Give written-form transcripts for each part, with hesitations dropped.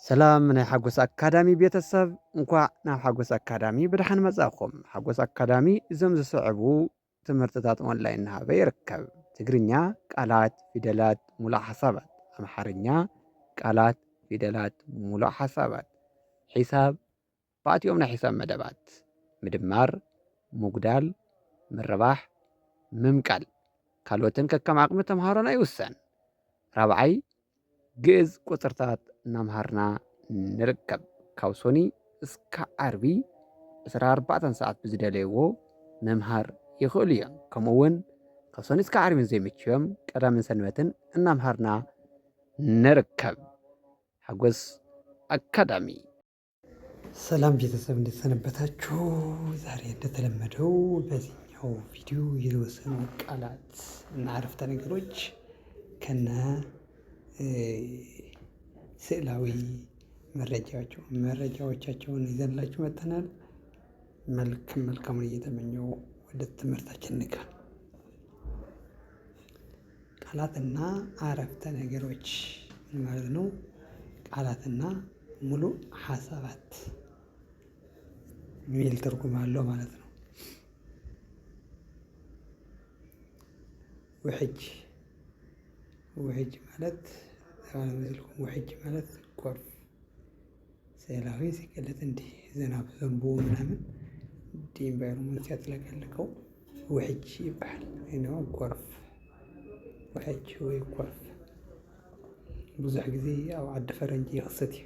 ሰላም ናይ ሓጎስ ኣካዳሚ ቤተሰብ እንኳዕ ናብ ሓጎስ ኣካዳሚ ብድሓን መጻእኹም። ሓጎስ ኣካዳሚ እዞም ዝስዕቡ ትምህርትታት ኦንላይን እናሃበ ይርከብ። ትግርኛ ቃላት፣ ፊደላት፣ ሙሉእ ሓሳባት፣ ኣምሓርኛ ቃላት፣ ፊደላት፣ ሙሉእ ሓሳባት፣ ሒሳብ ባእቲኦም ናይ ሒሳብ መደባት፣ ምድማር፣ ምጉዳል፣ ምርባሕ፣ ምምቃል ካልኦትን ከከም ዓቕሚ ተምሃሮና ይውሰን። ራብዓይ ግዕዝ ቁፅርታት እናምሃርና ንርከብ። ካብ ሶኒ እስካብ ዓርቢ 24 ሰዓት ብዝደለይዎ ምምሃር ይኽእሉ እዮም። ከምኡውን ካብ ሶኒ እስካብ ዓርቢ ዘይምችዮም ቀዳምን ሰንበትን እናምሃርና ንርከብ። ሓጎስ አካዳሚ። ሰላም ቤተሰብ እንዴት ሰነበታችሁ? ዛሬ እንደተለመደው በዚህኛው ቪዲዮ የተወሰኑ ቃላት እና አረፍተ ነገሮች ከነ ስዕላዊ መረጃዎቻቸውን ይዘንላችሁ መጥተናል። መልካሙን እየተመኘው ወደ ትምህርታችን እንግባ። ቃላትና አረፍተ ነገሮች ማለት ነው። ቃላትና ሙሉ ሀሳባት የሚል ትርጉም አለው ማለት ነው። ውሕጅ ማለት ውሕጅ ማለት ጎርፍ ስዕላዊ ሲገለጥ እንዲህ ዝናብ ዘንቦ ምናምን እንዲህ ኢንቫይሮንመንት ሲያጥለቀልቀው ውሕጅ ይባላል። ወይ ጎርፍ ውሕጅ ወይ ጎርፍ ብዙሕ ጊዜ ኣብ ዓዲ ፈረንጂ ይኽሰት እዩ።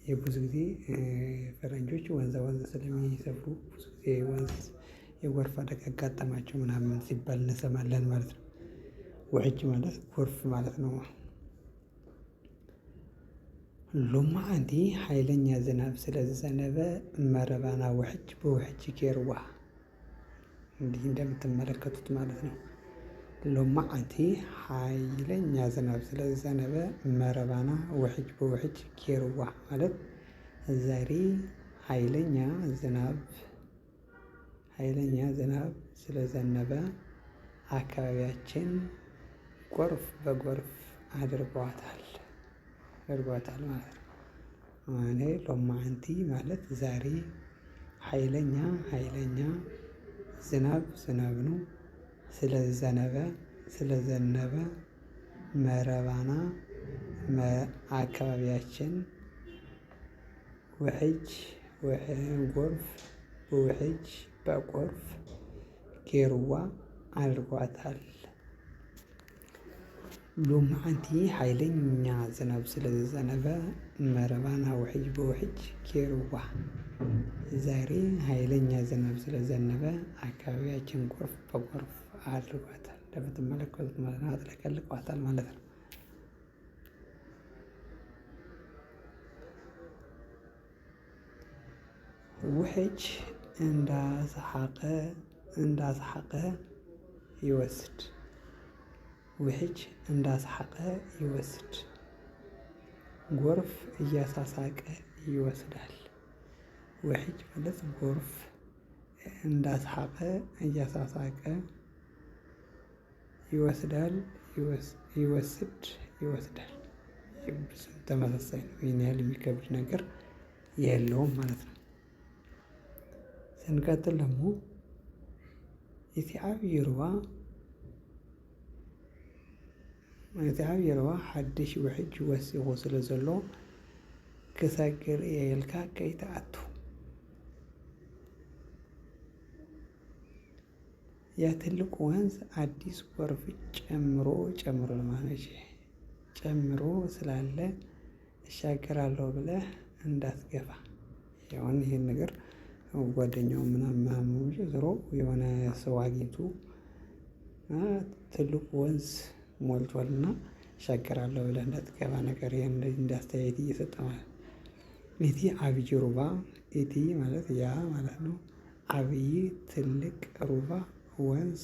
የብዙ ጊዜ ፈረንጆች ወንዝ ስለሚሰፍሩ ብዙ ጊዜ ወንዝ የጎርፍ አደጋ ያጋጠማቸው ምናምን ሲባል እንሰማለን ማለት ነው። ውሕጅ ማለት ጎርፍ ማለት ነው። ሎማዓንቲ ኃይለኛ ዝናብ ስለዘነበ መረባና ውሕጅ በውሕጅ ገይርዋ። እንዲህ እንደምትመለከቱት ማለት ነው። ሎማዓንቲ ኃይለኛ ዝናብ ስለዘነበ መረባና ውሕጅ በውሕጅ ገይርዋ ማለት ዛሬ ኃይለኛ ዝናብ ስለዘነበ አካባቢያችን ጎርፍ በጎርፍ አድርጓታል ማለት ነው። ሎማዓንቲ ማለት ዛሬ ኃይለኛ ዝናብ ነው ስለዘነበ መረባና አካባቢያችን ውሕጅ ጎርፍ በጎርፍ ገይርዋ አድርጓታል። ሎማዓንቲ ኃይለኛ ዝናብ ስለዘነበ መረባና ውሕጅ በውሕጅ ገይርዋ። ዛሬ ኃይለኛ ዝናብ ስለዘነበ አካባቢያችን ጎርፍ በጎርፍ አድርጓታል። እንደምትመለከቱት ማለት ነው፣ አጥለቀልቋታል ማለት ነው። ውሕጅ እንዳሰሓቀ ይወስድ። ውሕጅ እንዳሰሓቀ ይወስድ። ጎርፍ እያሳሳቀ ይወስዳል። ውሕጅ ማለት ጎርፍ እንዳሰሓቀ እያሳሳቀ ይወስዳል፣ ይወስዳል። ተመሳሳይ ነው። ይህን ያህል የሚከብድ ነገር የለውም ማለት ነው። ስንቀጥል ደግሞ እቲ ዓብዪ ሩባ ሓድሽ ውሕጅ ወሲኹ ስለ ዘሎ ክሰግር እየ ኢልካ ከይትኣቱ። ያ ትልቁ ወንዝ አዲስ ጎርፍ ጨምሮ ስላለ እሻገራለሁ ብለህ እንዳትገባ። ያውን ይሄን ነገር ጓደኛው ምናምን ዞሮ የሆነ ሰው አግኝቶ ትልቁ ወንዝ ሞልቷልና እሻገራለሁ ብለህ እንዳትገባ ነገር ይሄን እንዳስተያየት እየሰጠ ማለት ነው። እቲ ዓብዪ ሩባ እቲ ማለት ያ ማለት ነው። ዓብዪ ትልቅ ሩባ ወንዝ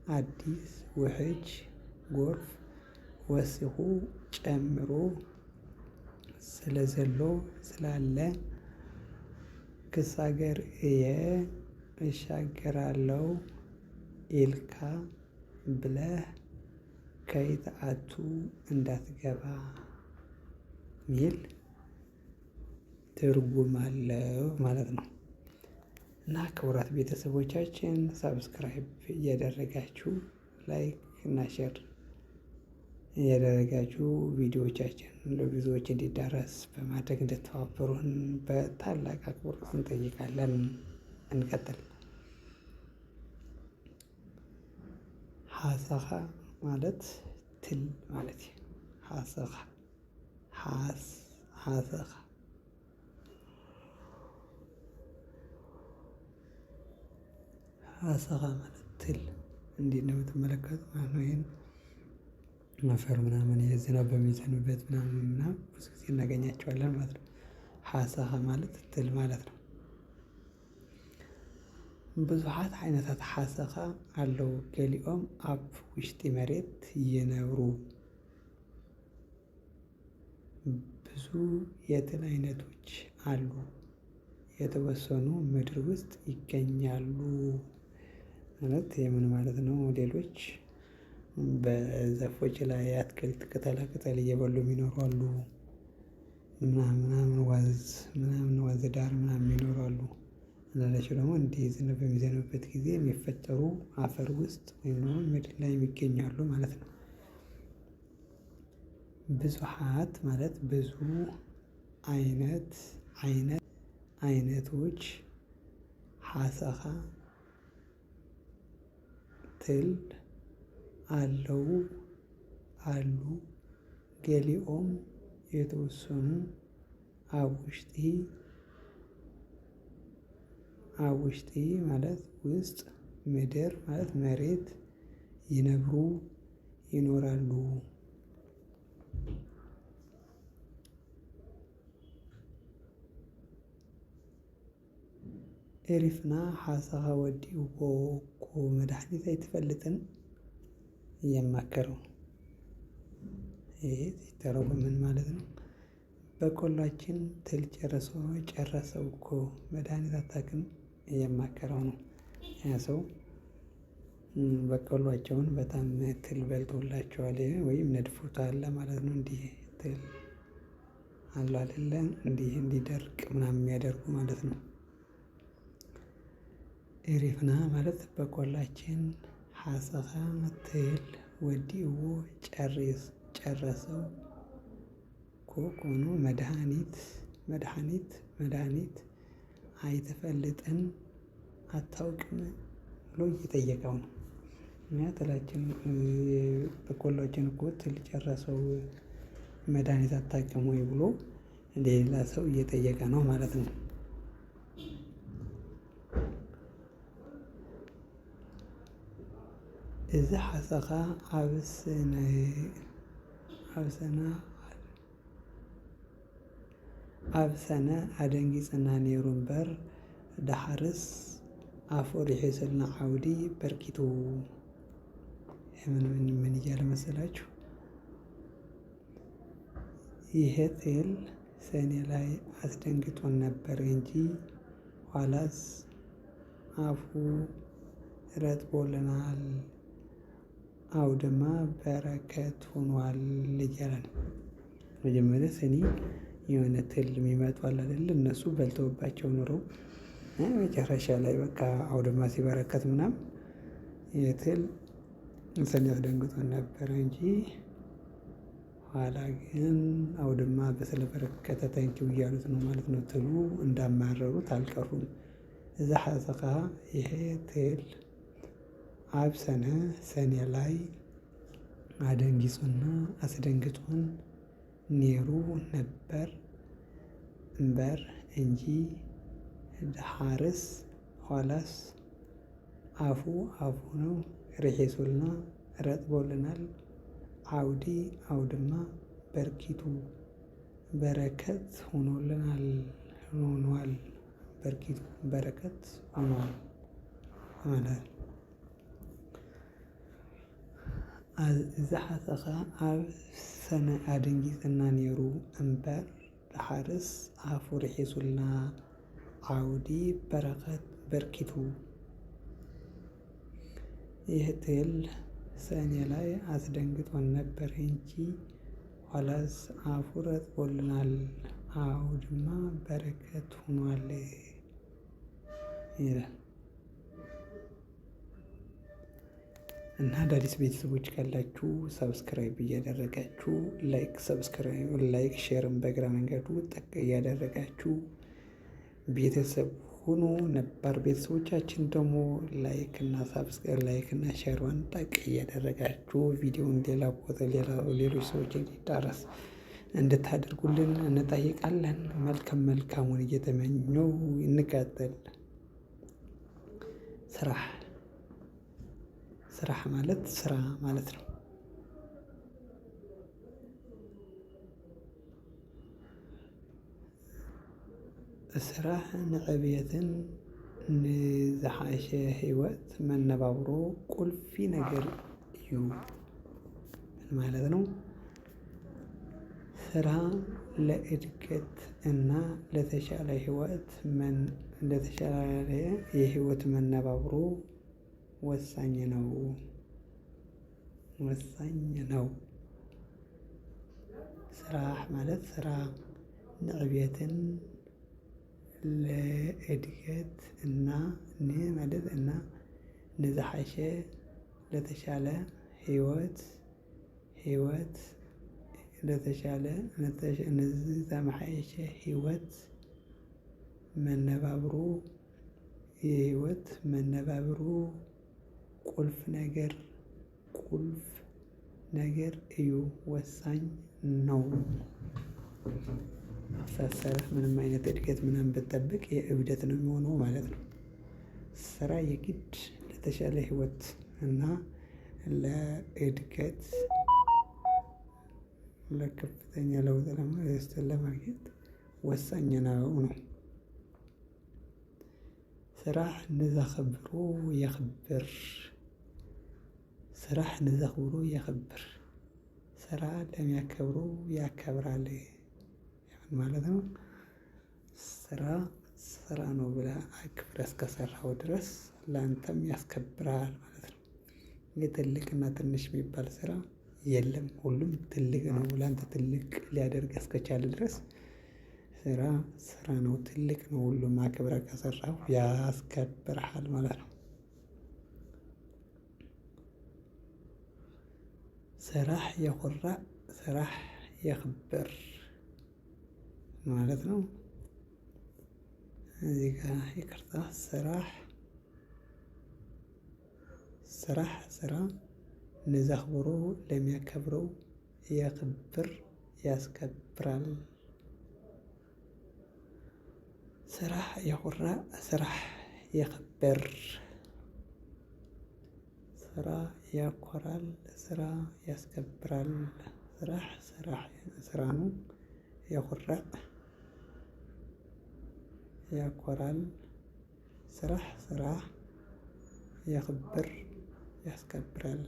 አዲስ ውሕጅ ጎርፍ ወሲኹ ጨምሮ ስላለ ክሳገር እየ እሻገራለሁ ኢልካ ብለህ ከይትኣቱ እንዳትገባ ሚል ትርጉም አለው ማለት ነው። እና ክቡራት ቤተሰቦቻችን ሳብስክራይብ እያደረጋችሁ ላይክ እና ሼር እያደረጋችሁ ቪዲዮዎቻችን ለብዙዎች እንዲዳረስ በማድረግ እንድተባበሩን በታላቅ አክብሮት እንጠይቃለን። እንቀጥል። ሀሰኻ ማለት ትል ማለት ሀሰኻ ሀሰኻ ሀሰኻ ማለት ትል እንዲህ ነው የምትመለከቱት ማለት ነው። ይሄን አፈር ምናምን የዝናብ በሚዘንብበት ምናምን ብዙ ጊዜ እናገኛቸዋለን ማለት ነው። ሀሰኻ ማለት ትል ማለት ነው። ብዙሓት ዓይነታት ሓሰኻ ኣለዉ። ገሊኦም ኣብ ውሽጢ መሬት ይነብሩ። ብዙ የትል አይነቶች አሉ። የተወሰኑ ምድር ውስጥ ይገኛሉ። ማለት የምን ማለት ነው? ሌሎች በዛፎች ላይ አትክልት ቅጠላ ቅጠል እየበሉ የሚኖሩ አሉ። ምናምን ወንዝ ዳር ምናምን የሚኖሩ አሉ። ሌሎች ደግሞ እንዲህ ዝናብ በሚዘንብበት ጊዜ የሚፈጠሩ አፈር ውስጥ ወይም ደግሞ ምድር ላይ ይገኛሉ ማለት ነው። ብዙሓት ማለት ብዙ አይነቶች ሓሰኻ ትል አለው አሉ። ገሊኦም የተወሰኑ ኣብ ውሽጢ ማለት ውስጥ ምድር ማለት መሬት ይኖራሉ። ኤሪፍና ሓሰኻ ወዲኡዎ እኮ መድሓኒት ኣይትፈልጥን እየማከረው። ይሄ ሲተረጎም ምን ማለት ነው? በቆሏችን ትል ጨረሰው እኮ መድኃኒት አታውቅም እየማከረው ነው። ያ ሰው በቆሏቸውን በጣም ትል በልቶላቸዋል ወይም ነድፎታል ማለት ነው። እንዲህ ትል አሉ አይደለ? እንዲህ እንዲደርቅ ምናምን የሚያደርጉ ማለት ነው። ኤሪፍና ማለት በቆላችን ሓሰኻ ትል ወዲኡዎ ጨረሰው ኮኑ መድኃኒት አይትፈልጥን አታውቅም ብሎ እየጠየቀው ነው። እኛ ትላችን በቆሎችን እኮ ትል ጨረሰው መድኃኒት አታውቅም ወይ ብሎ ሌላ ሰው እየጠየቀ ነው ማለት ነው። እዚ ሓሰኻ ኣብ ሰነ ኣደንጊፅና ነይሩ እምበር ዳሓርስ ኣፉ ሪሒሱልና ዓውዲ በርኪቱ። ምን እያለ መሰላችሁ? ይሄ ትል ሰኔ ላይ አስደንግጦን ነበር እንጂ ኋላስ አፉ ረጥቦልናል፣ አውድማ በረከት ሆኗል እያለ ነው። መጀመሪያ ሰኔ የሆነ ትል የሚመጡ አለ አይደል? እነሱ በልተውባቸው ኑረው መጨረሻ ላይ በቃ አውድማ ሲበረከት ምናምን የትል ሰኔ አስደንግጦን ነበረ እንጂ ኋላ ግን አውድማ ስለበረከተ ታንኪው እያሉት ነው ማለት ነው። ትሉ እንዳማረሩት አልቀሩም። እዛ ሓሰኻ ይሄ ትል ኣብ ሰኔ ላይ አደንጊጾና አስደንግጦን ኔሩ ነበር እምበር እንጂ ዳሓርስ ኋላስ አፉ ነው ርሒሱልና ረጥቦልናል፣ አውድማ በርኪቱ በረከት ሆኗል። በርኪቱ በረከት ሆኗል ማለት እዚ ሓሰኻ ኣብ ሰነ ኣደንጊፅና ነይሩ እምበር ዳሓርስ ኣፉ ርሒሱልና ዓውዲ በርኪቱ። ይህ ትል ሰኔ ላይ አስደንግጦን ነበር እንጂ ኋላስ አፉ ረጥቦልናል፣ አውድማ በረከት ሆኗል ይላል። እና አዳዲስ ቤተሰቦች ካላችሁ ሰብስክራይብ እያደረጋችሁ ላይክ ሼርም በግራ መንገዱ ጠቅ እያደረጋችሁ ቤተሰብ ሁኑ። ነባር ቤተሰቦቻችን ደግሞ ላይክ እና ሼርዋን ጠቅ እያደረጋችሁ ቪዲዮውን ሌሎች ሰዎች እንዲዳረስ እንድታደርጉልን እንጠይቃለን። መልካሙን እየተመኘው እንቀጥል። ስራ ማለት ስራ ማለት ነው። ስራሕ ንዕብየትን ንዝሓሸ ህይወት መነባብሮ ቁልፊ ነገር እዩ ማለት ነው። ስራ ለእድገት እና ለተሻለ የህይወት መነባብሮ ወሳኝ ነው። ስራሕ ማለት ስራ ንዕብየትን ለእድገት እና ንዝሓሸ ለተሻለ ህይወት ንዝተመሓየሸ ህይወት መነባብሮ ቁልፍ ነገር እዩ፣ ወሳኝ ነው። ሳትሰራ ምንም አይነት እድገት ምናምን ብትጠብቅ የእብደት ነው የሚሆነው ማለት ነው። ስራ የግድ ለተሻለ ህይወት እና ለእድገት ለከፍተኛ ለውጥ ለማግኘት ወሳኝ ነው። ስራሕ ንዘኽብሮ የኽብር። ስራ ለሚያከብሩ ያከብራል ማለት ነው። ስራ ነው ብለህ አክብረህ እስከሰራኸው ድረስ ለአንተም ያስከብራል ማለት ነው። የትልቅና ትንሽ የሚባል ስራ የለም። ሁሉም ትልቅ ነው። ለአንተ ትልቅ ሊያደርግ እስከቻለ ድረስ ስራ ነው፣ ትልቅ ነው። ሁሉም አክብረህ ከሰራኸው ያስከብርሃል ማለት ነው። ስራሕ የኹራ ስራሕ የኽብር ማለት ነው። እዚህ ጋር ይቅርታ፣ ስራ ንዘኽብሮ ለሚያከብረው የኽብር ያስከብራል። ስራሕ የኹራ ስራሕ የኽብር። ስራ ያኮራል፣ ስራ ያስከብራል። ስራ ነው። የኹራ ያኮራል። ስራ የኽብር ያስከብራል።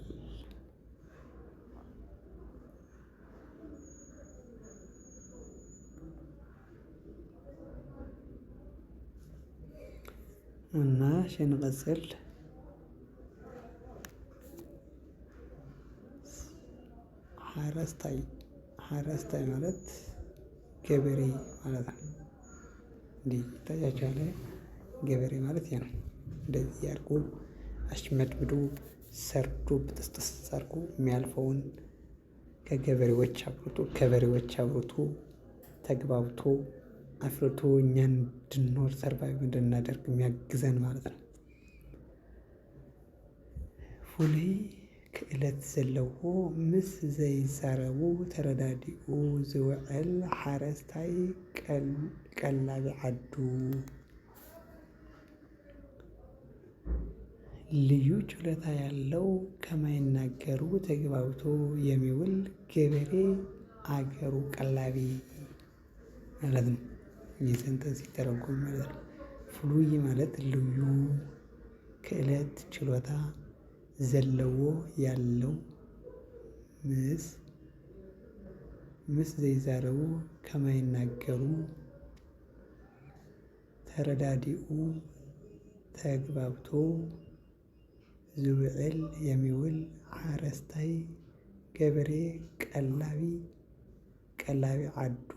እና ሽንቅጽል ሀረስታይ ማለት ገበሬ ማለት ነው። እንዲህ ይታያችኋል። ገበሬ ማለት ያ ነው። እንደዚህ አድርጎ አሽመድምዶ ሰርቶ ብጥስጥስ አድርጎ የሚያልፈውን ከበሬዎች አብርቶ ተግባብቶ አፍርቶ እኛን እንድንኖር ሰርቫይቭ እንድናደርግ የሚያግዘን ማለት ነው። ፍሉይ ክእለት ዘለዎ ምስ ዘይዛረቡ ተረዳዲኡ ዝውዕል ሓረስታይ ቀላቢ ዓዱ። ልዩ ችሎታ ያለው ከማይናገሩ ተግባብቶ የሚውል ገበሬ አገሩ ቀላቢ ማለት ነው። የሰንተንስ ሲተረጎም ማለት ነው። ፍሉይ ማለት ልዩ፣ ክእለት ችሎታ፣ ዘለዎ ያለው፣ ምስ ዘይዛረቡ ከማይናገሩ፣ ተረዳዲኡ ተግባብቶ፣ ዝውዕል የሚውል፣ ሓረስታይ ገበሬ ቀላቢ ቀላቢ ዓዱ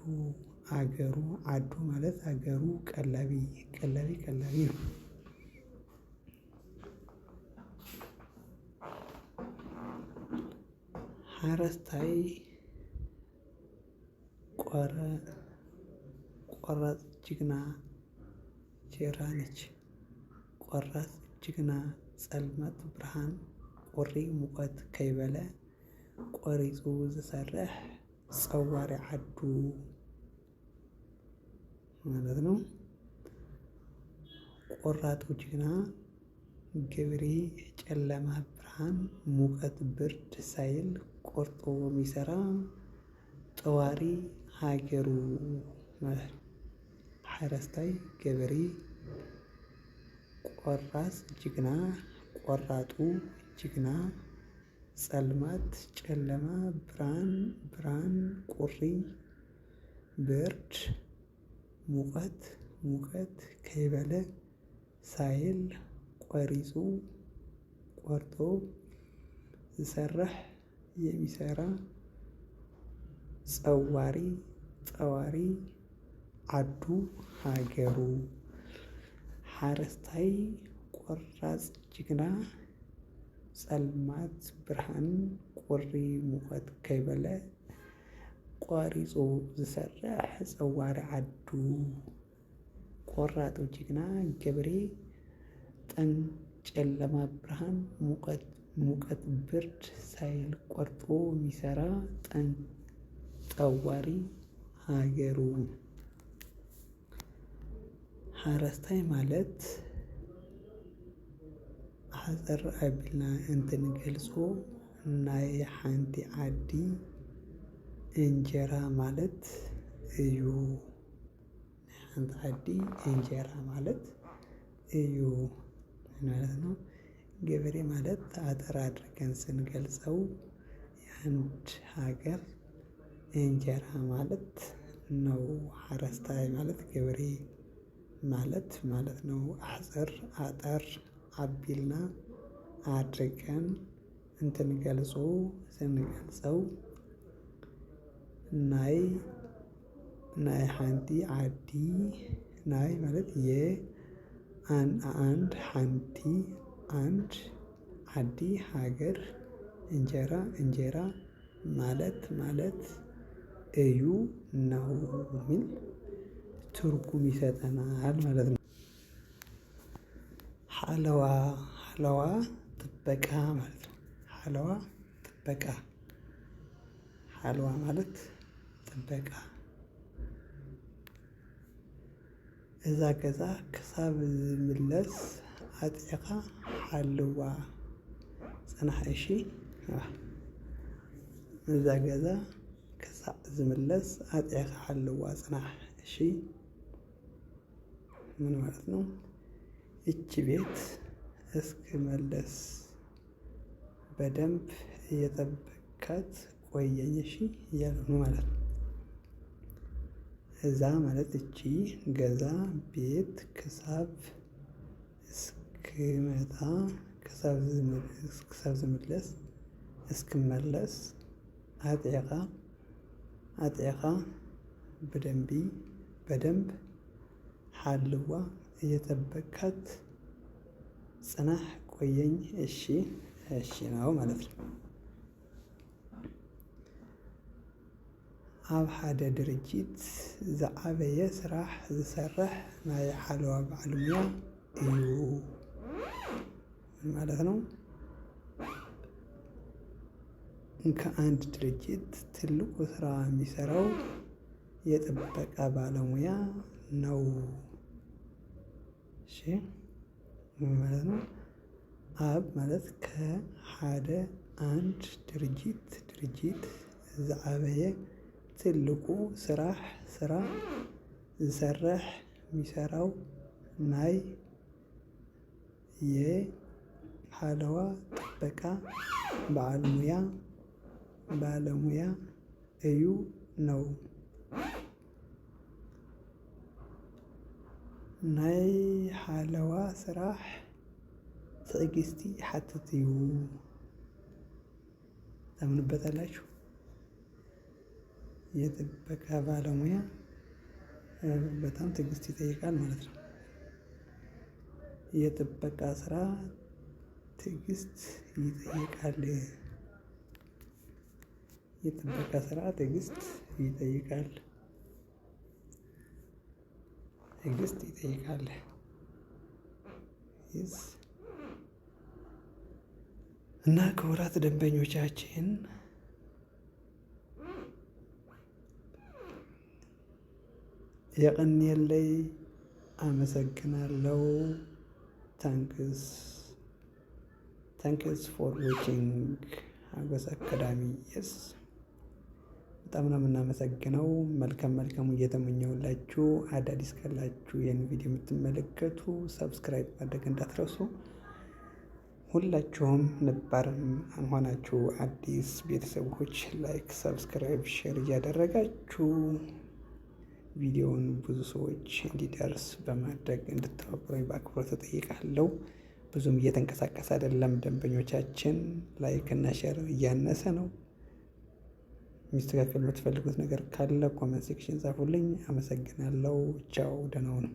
አገሩ ዓዱ ማለት አገሩ ቀላቢ ነው። ሓረስታይ ቆራፅ ጅግና ጀራ ነች። ቆራፅ ጅግና ጸልመት ብርሃን ቁሪ ሙቐት ከይበለ ቆሪፁ ዝሰርሕ ፀዋሪ ዓዱ ማለት ነው። ቆራጡ ጅግና ገበሬ ጨለማ ብርሃን ሙቀት ብርድ ሳይል ቆርጦ የሚሰራ ጠዋሪ ሀገሩ ማለት ነው። ሓረስታይ ገበሬ ቆራፅ ጅግና ቆራጡ ጅግና ጸልማት ጨለማ ብርሃን ቁሪ ብርድ ሙቀት ከይበለ ሳይል ቆሪፁ ቆርጦ ዝሰርሕ የሚሰራ ጠዋሪ ዓዱ ሃገሩ። ሓረስታይ ቆራፅ ጅግና ጸልማት ብርሃን ቁሪ ሙቐት ከይበለ ቆሪፁ ዝሰርሕ ፀዋሪ ዓዱ። ቆራጡ ጅግና ገበሬ ጨለማ ብርሃን ሙቀት ብርድ ሳይል ቆርጦ የሚሰራ ጠዋሪ ሀገሩ። ሓረስታይ ማለት ሓፀር ኣቢልና እንትንገልፆ ናይ ሓንቲ ዓዲ እንጀራ ማለት እዩ። ናይ ሓንቲ ዓዲ እንጀራ ማለት እዩ ማለት ነው። ገበሬ ማለት አጠር አድርገን ስንገልጸው የአንድ ሀገር እንጀራ ማለት ነው። ሓረስታይ ማለት ገበሬ ማለት ነው። አጠር አቢልና አድርገን ስንገልጸው ናይ ሓንቲ ዓዲ ናይ ማለት አንድ ዓዲ ሀገር እንጀራ ማለት እዩ ነው የሚል ትርጉም ይሰጠናል ማለት ነው። ሓለዋ ጥበቃ ማለት ነው። ሓለዋ ማለት ጥበቃ። እዛ ገዛ ክሳብ ዝምለስ ኣጥዕኻ ሓልዋ ፅናሕ እሺ። እዛ ገዛ ክሳብ ዝምለስ ኣጥዕኻ ሓልዋ ፅናሕ እሺ። ምን ማለት ነው? እቺ ቤት እስክመለስ በደንብ እየጠበካት ቆየኝ እሺ እያለ ነው ማለት ነው። እዛ ማለት እቺ ገዛ ቤት ክሳብ እስክመጣ ክሳብ ዝምለስ እስክመለስ ኣጥዕኻ በደንብ ሓልዋ እየጠበካት ፅናሕ ቆየኝ እሺ ነው ማለት ነው። ኣብ ሓደ ድርጅት ዝዓበየ ስራሕ ዝሰርሕ ናይ ሓለዋ በዓል ሞያ እዩ ማለት ነው። ከአንድ ድርጅት ትልቁ ስራ የሚሰራው የጥበቃ ባለሙያ ነው። እሺ ማለት ነው። ኣብ ማለት ከሓደ አንድ ድርጅት ዝዓበየ ትልቁ ስራ ዝሰርሕ የሚሰራው ናይ የሓለዋ ጥበቃ ባለሙያ እዩ ነው። ናይ ሓለዋ ስራሕ ትዕግስቲ ይሓትት እዩ። ታምኑበታላችሁ? የጥበቃ ባለሙያ በጣም ትዕግስት ይጠይቃል ማለት ነው። የጥበቃ ስራ ትዕግስት ይጠይቃል። የጥበቃ ስራ ትዕግስት ይጠይቃል። ትዕግስት ይጠይቃል። እና ክቡራት ደንበኞቻችን የቀንየለይ አመሰግናለሁ። ታንክስ ፎር ዎቺንግ ሀጎስ አካዳሚ የስ በጣም ነው የምናመሰግነው። መልካም እየተመኘሁላችሁ አዳዲስ ካላችሁ ይህን ቪዲዮ የምትመለከቱ ሰብስክራይብ ማድረግ እንዳትረሱ። ሁላችሁም ነባርም ሆናችሁ አዲስ ቤተሰቦች ላይክ፣ ሰብስክራይብ፣ ሼር እያደረጋችሁ ቪዲዮውን ብዙ ሰዎች እንዲደርስ በማድረግ እንድትተባበሩኝ በአክብሮት እጠይቃለሁ። ብዙም እየተንቀሳቀሰ አይደለም ደንበኞቻችን፣ ላይክ እና ሼር እያነሰ ነው። የሚስተካከል የምትፈልጉት ነገር ካለ ኮመንት ሴክሽን ጻፉልኝ። አመሰግናለሁ። ቻው፣ ደህና ሁኑ።